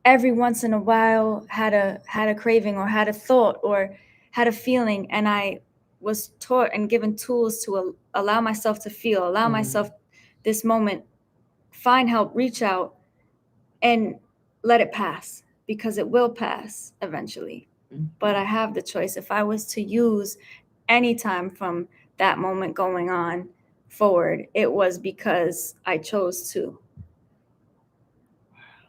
S2: every once in a while had a craving or had a thought or had a feeling. And I was taught and given tools to allow myself to feel, allow myself this moment, find help, reach out, and let it pass, because it will pass eventually. But I have the choice. If I was to use any time from that moment going on forward, it was because I chose to.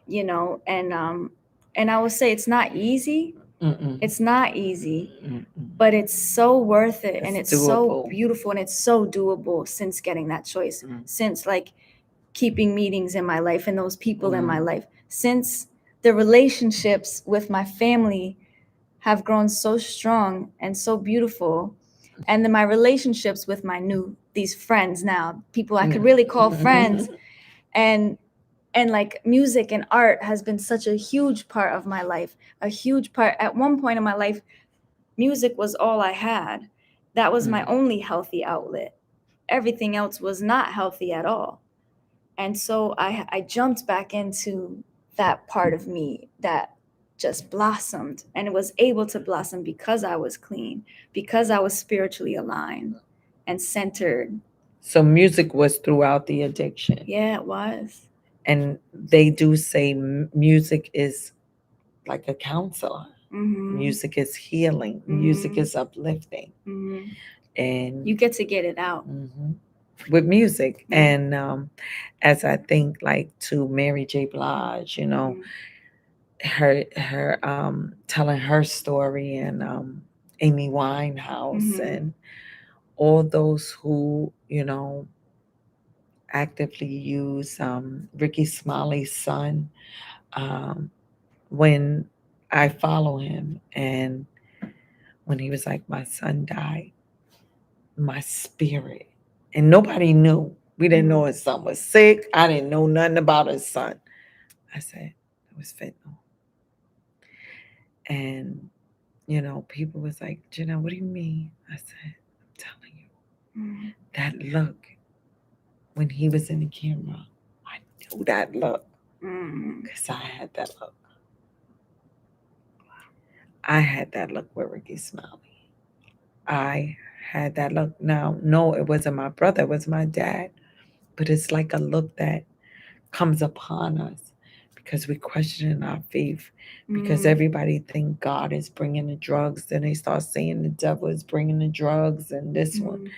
S2: You know, and I will say it's not easy. It's not easy, but it's so worth it, and it's so beautiful, and it's so doable since getting that choice, since like keeping meetings in my life and those people in my life, since the relationships with my family have grown so strong and so beautiful, and then my relationships with these friends now, people I could really call friends, and like music and art has been such a huge part of my life, a huge part. At one point in my life, music was all I had. That was my only healthy outlet. Everything else was not healthy at all. And so I jumped back into that part of me that just blossomed, and it was able to blossom because I was clean, because I was spiritually aligned and centered.
S1: So music was throughout the addiction.
S2: Yeah, it was.
S1: And they do say music is like a counselor. Music is healing. Music is uplifting. And
S2: you get to get it out.
S1: With music. And as I think like to Mary J. Blige, you know, her telling her story, and Amy Winehouse, and all those who, you know, actively use Ricky Smiley's son. When I follow him, and when he was like, my son died, my spirit, and nobody knew. We didn't know his son was sick. I didn't know nothing about his son. I said, it was fentanyl. And, you know, people was like, Jenna, what do you mean? I said, I'm telling you, that look, when he was in the camera, I knew that look, because I had that look. I had that look with Ricky Smiley. I had that look. Now, no, it wasn't my brother, it was my dad. But it's like a look that comes upon us because we questioning our faith, because everybody think God is bringing the drugs, then they start saying the devil is bringing the drugs, and this one,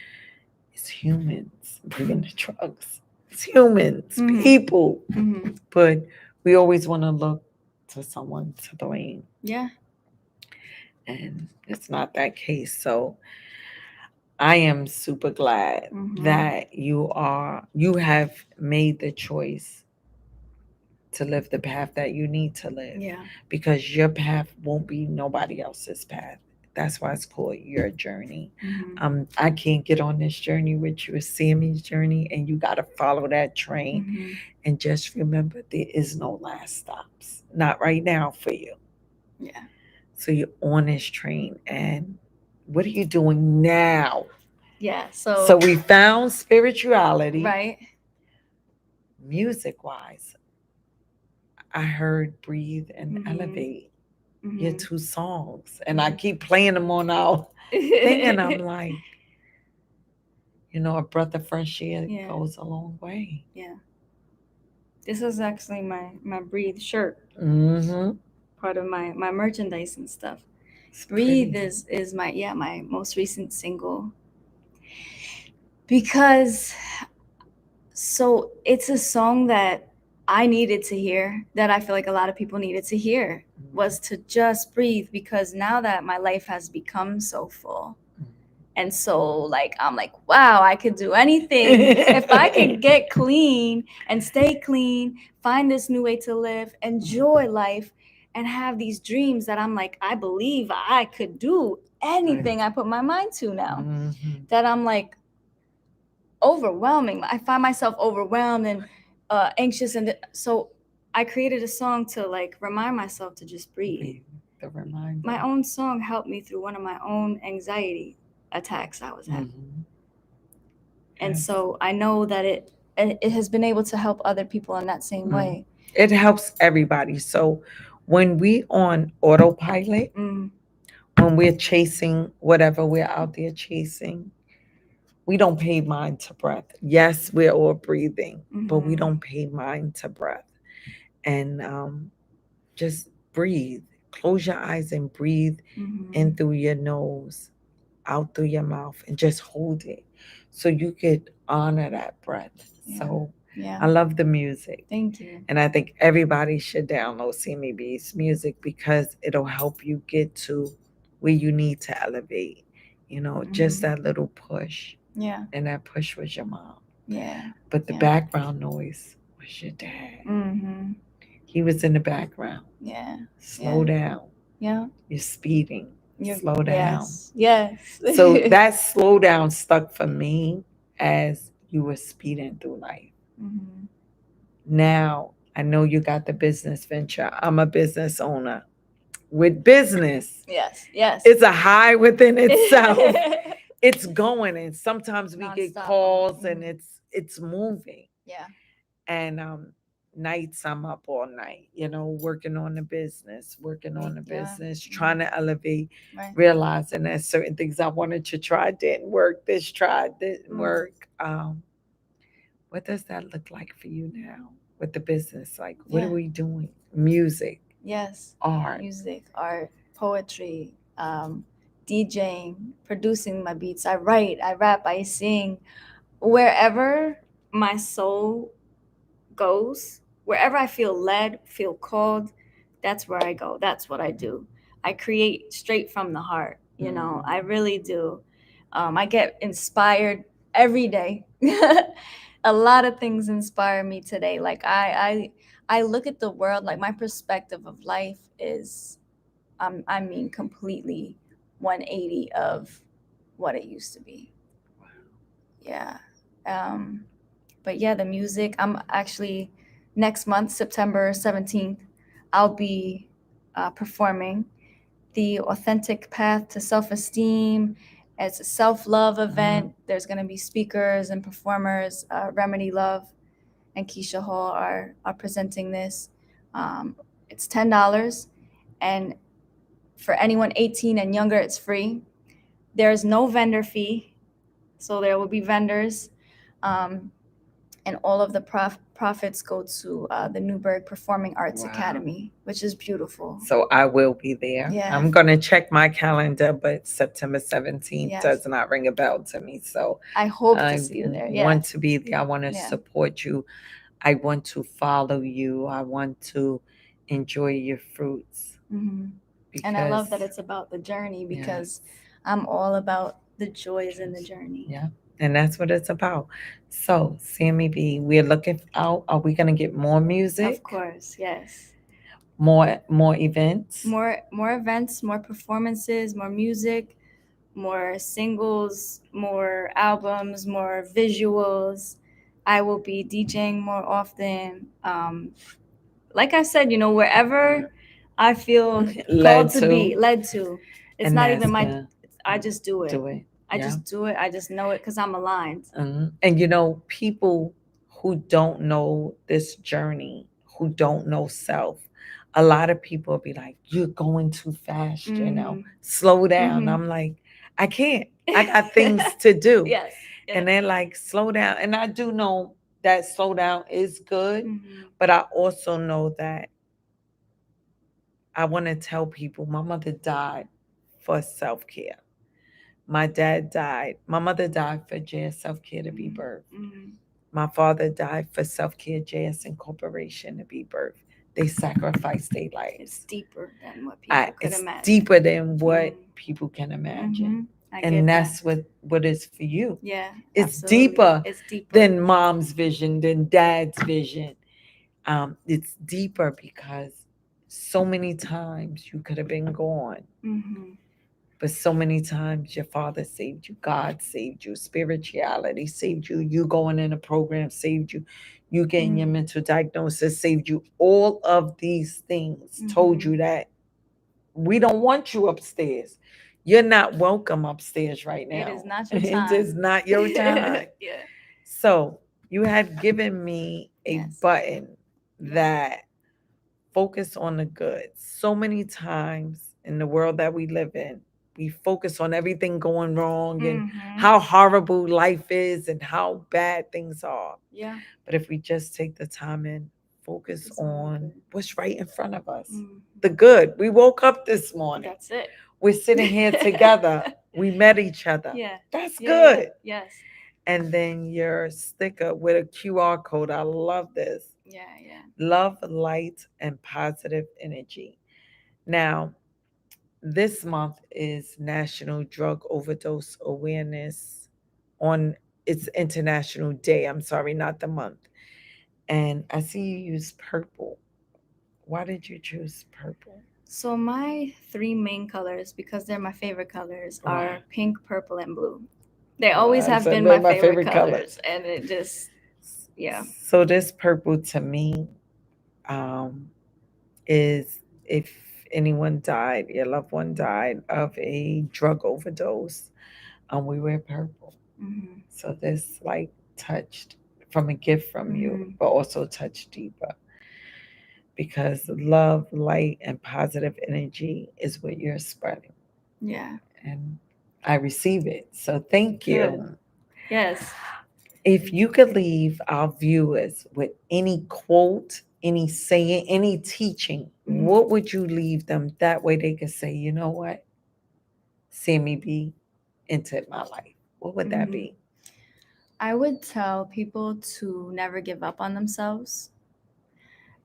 S1: it's humans bringing the drugs. It's humans, people. But we always want to look to someone to blame.
S2: Yeah.
S1: And it's not that case. So I am super glad that you have made the choice to live the path that you need to live.
S2: Yeah.
S1: Because your path won't be nobody else's path. That's why it's called your journey. I can't get on this journey with you. It's Sammie's journey, and you got to follow that train. And just remember, there is no last stops. Not right now for you.
S2: Yeah.
S1: So you're on this train, and what are you doing now?
S2: Yeah.
S1: So we found spirituality.
S2: Right.
S1: Music wise, I heard Breathe and Elevate, your two songs. And I keep playing them on our thing, and I'm like, a breath of fresh air goes a long way.
S2: Yeah. This is actually my Breathe shirt. Part of my merchandise and stuff. It's Breathe is my most recent single. Because it's a song that I needed to hear, that I feel like a lot of people needed to hear, was to just breathe, because now that my life has become so full, and so I'm like, wow, I could do anything. If I could get clean and stay clean, find this new way to live, enjoy life, and have these dreams that I'm like, I believe I could do anything I put my mind to now. That I'm like, overwhelming. I find myself overwhelmed and anxious, and so I created a song to remind myself to just breathe.
S1: The reminder.
S2: My own song helped me through one of my own anxiety attacks I was having. And so I know that it has been able to help other people in that same way.
S1: It helps everybody. So when we on autopilot, when we're chasing whatever we're out there chasing, we don't pay mind to breath. Yes, we're all breathing, but we don't pay mind to breath. And just breathe. Close your eyes and breathe in through your nose, out through your mouth, and just hold it so you could honor that breath. So I love the music.
S2: Thank you.
S1: And I think everybody should download Sammie B's music, because it'll help you get to where you need to elevate. Just that little push.
S2: Yeah.
S1: And that push was your mom.
S2: Yeah.
S1: But the background noise was your dad. He was in the background.
S2: Yeah.
S1: Slow down.
S2: Yeah.
S1: You're speeding. Slow down.
S2: Yes.
S1: So that slow down stuck for me as you were speeding through life. Now, I know you got the business venture. I'm a business owner. With business,
S2: yes,
S1: it's a high within itself. It's going, and sometimes we get calls, and it's moving.
S2: Yeah.
S1: And nights I'm up all night, working on the business, trying to elevate, realizing that certain things I wanted to try didn't work. This didn't work. What does that look like for you now with the business? Like, what are we doing? Music.
S2: Yes.
S1: Art.
S2: Music, art, poetry, DJing, producing my beats. I write, I rap, I sing. Wherever my soul goes, wherever I feel led, feel called, that's where I go. That's what I do. I create straight from the heart. I really do. I get inspired every day. A lot of things inspire me today. Like I look at the world, like my perspective of life is, completely 180 of what it used to be. Yeah. But yeah, the music, I'm actually, next month, September 17th, I'll be performing the Authentic Path to Self-Esteem. It's a self-love event. There's going to be speakers and performers. Remedy Love and Keisha Hall are presenting this. It's $10, and for anyone 18 and younger, it's free. There's no vendor fee, so there will be vendors. and all of the profits go to the Newburgh Performing Arts
S1: Wow.
S2: Academy, which is beautiful.
S1: So I will be there.
S2: Yeah.
S1: I'm going to check my calendar, but September 17th
S2: Yes.
S1: does not ring a bell to me. So
S2: I hope
S1: I
S2: to see you there.
S1: want
S2: Yes.
S1: to be there. I want to
S2: Yeah.
S1: support you. I want to follow you. I want to enjoy your fruits.
S2: Hmm.
S1: Because,
S2: And I love that it's about the journey, because I'm all about the joys in the journey.
S1: Yeah. And that's what it's about. So, Sammie B, we're looking out. Are we going to get more music?
S2: Of course, yes.
S1: More events?
S2: More events, more performances, more music, more singles, more albums, more visuals. I will be DJing more often. Like I said, wherever I feel called to be, led to. It's
S1: And
S2: not
S1: that's
S2: even my.
S1: good.
S2: I just do it.
S1: Do it.
S2: I
S1: Yeah.
S2: just do it. I just know it because I'm aligned.
S1: And people who don't know this journey, who don't know self, a lot of people will be like, "You're going too fast, slow down." I'm like, I can't. I got things to do.
S2: Yes.
S1: And they're like, slow down. And I do know that slow down is good, but I also know that I want to tell people my mother died for self care. My dad died. My mother died for JS Self Care to be birthed. My father died for Self Care JS Incorporation to be birthed. They sacrificed their lives.
S2: It's deeper than what people could
S1: It's
S2: imagine.
S1: deeper than what people can imagine. And that's what is for you.
S2: Yeah.
S1: It's
S2: Absolutely.
S1: deeper
S2: It's deeper
S1: than mom's vision, than dad's vision. It's deeper because so many times you could have been gone. But so many times your father saved you, God saved you, spirituality saved you, you going in a program saved you, you getting your mental diagnosis saved you. All of these things told you that we don't want you upstairs. You're not welcome upstairs right now.
S2: It is not your time.
S1: It is not your time.
S2: Yeah.
S1: So you had given me a button that focus on the good. So many times in the world that we live in, we focus on everything going wrong and how horrible life is and how bad things are.
S2: Yeah.
S1: But if we just take the time and focus on what's right in front of us, the good. We woke up this morning.
S2: That's it.
S1: We're sitting here together. We met each other.
S2: Yeah.
S1: That's good.
S2: Yes.
S1: And then your sticker with a QR code. I love this.
S2: Yeah.
S1: Love, light, and positive energy. Now, this month is National Drug Overdose Awareness on its International Day. I'm sorry, not the month. And I see you use purple. Why did you choose purple?
S2: So my three main colors, because they're my favorite colors, are pink, purple, and blue. They always have been my favorite colors. And it just, yeah.
S1: So this purple to me is if anyone died, your loved one died of a drug overdose, we wear purple. So this like touched from a gift from you, but also touched deeper. Because love, light, and positive energy is what you're spreading.
S2: Yeah.
S1: And I receive it. So thank you.
S2: Good. Yes.
S1: If you could leave our viewers with any quote, any saying, any teaching, what would you leave them? That way they could say, you know what? Sammie B entered my life. What would that be?
S2: I would tell people to never give up on themselves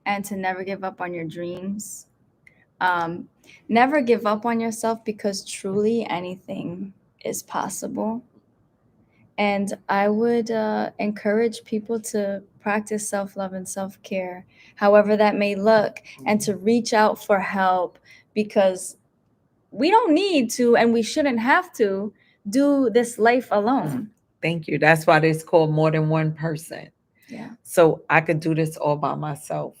S2: and to never give up on your dreams. Never give up on yourself, because truly anything is possible. And I would encourage people to practice self love and self care, however that may look, and to reach out for help, because we don't need to and we shouldn't have to do this life alone.
S1: Thank you. That's why it's called more than one person.
S2: Yeah.
S1: So I could do this all by myself.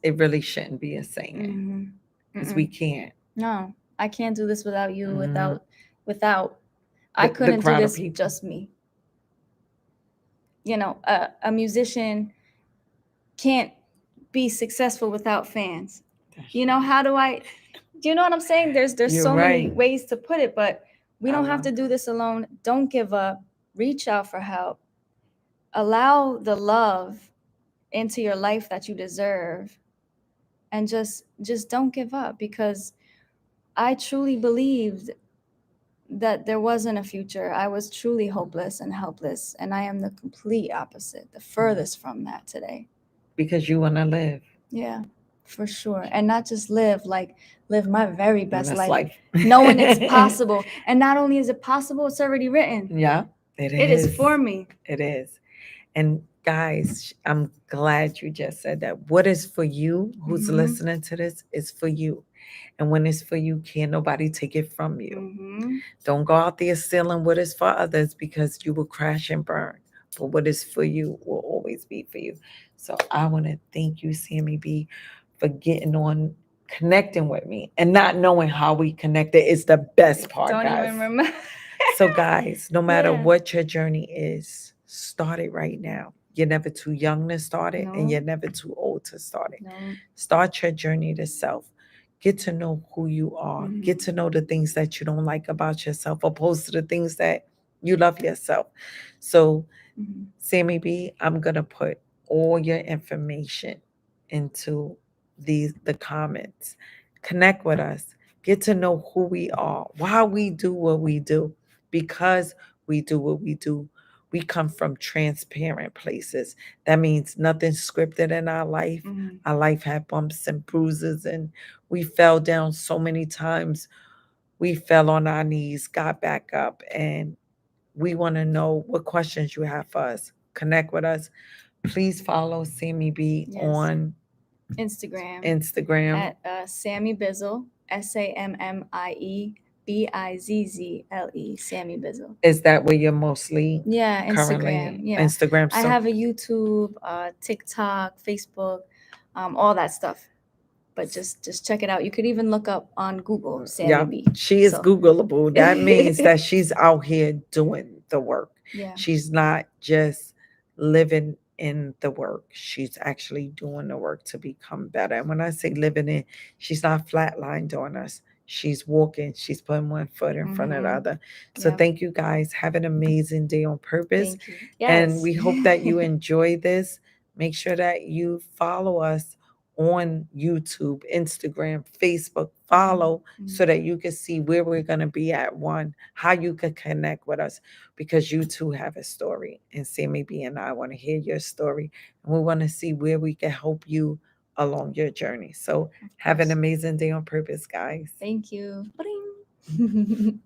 S1: It really shouldn't be a saying, because we can't.
S2: No, I can't do this without you. Without I couldn't do this just me. A musician can't be successful without fans. How do you know what I'm saying? There's so many ways to put it, but we don't have to do this alone. Don't give up. Reach out for help. allow the love into your life that you deserve, and just don't give up, because I truly believed that there wasn't a future. I was truly hopeless and helpless, and I am the complete opposite, the furthest from that today.
S1: Because you want to live.
S2: Yeah, for sure. And not just live, like live my very best
S1: Best
S2: life,
S1: life.
S2: knowing it's possible. And not only is it possible, it's already written.
S1: Yeah, it
S2: It is
S1: is.
S2: for me.
S1: It is. And guys, I'm glad you just said that. What is for you, who's
S2: Mhm.
S1: listening to this, is for you. And when it's for you, can't nobody take it from you.
S2: Mhm.
S1: Don't go out there stealing what is for others, because you will crash and burn. But what is for you will always be for you. So I want to thank you, Sammie B, for getting on, connecting with me, and not knowing how we connected is the best part,
S2: Don't
S1: guys.
S2: even remember.
S1: So, guys, no matter
S2: Yeah.
S1: what your journey is, start it right now. You're never too young to start it, and
S2: No.
S1: you're never too old to start it.
S2: No.
S1: Start your journey to self. Get to know who you are. Get to know the things that you don't like about yourself, opposed to the things that you love yourself. So,
S2: Mhm.
S1: Sammie B, I'm gonna put all your information into the comments. Connect with us. Get to know who we are, why we do what we do, because we do what we do. We come from transparent places. That means nothing scripted in our life.
S2: Mhm.
S1: Our life had bumps and bruises, and we fell down so many times. We fell on our knees, got back up, and we want to know what questions you have for us. Connect with us. Please follow Sammie B
S2: Yes.
S1: on
S2: Instagram
S1: Instagram.
S2: at Sammie Bizzle, SammieBizzle, Sammie Bizzle.
S1: Is that where you're mostly
S2: Yeah,
S1: currently?
S2: Instagram. Yeah.
S1: Instagram.
S2: I
S1: So
S2: have a YouTube, TikTok, Facebook, all that stuff. But just check it out. You could even look up on Google
S1: yeah,
S2: Sammie B.
S1: she is
S2: So
S1: Googleable. That means that she's out here doing the work.
S2: yeah.
S1: She's not just living in the work. She's actually doing the work to become better. And when I say living in, she's not flatline doing us. She's walking. She's putting one foot in front of the
S2: Mhm.
S1: other. So
S2: Yep.
S1: thank you guys. Have an amazing day on purpose.
S2: Thank you.
S1: And
S2: Yes.
S1: we hope that you enjoy this. Make sure that you follow us on YouTube, Instagram, Facebook. Follow so that you can see where we're going to be at one, how you can connect with us, because you too have a story. And Sammie B and I want to hear your story, and we want to see where we can help you along your journey. So have an amazing day on purpose, guys.
S2: Thank you. Bling.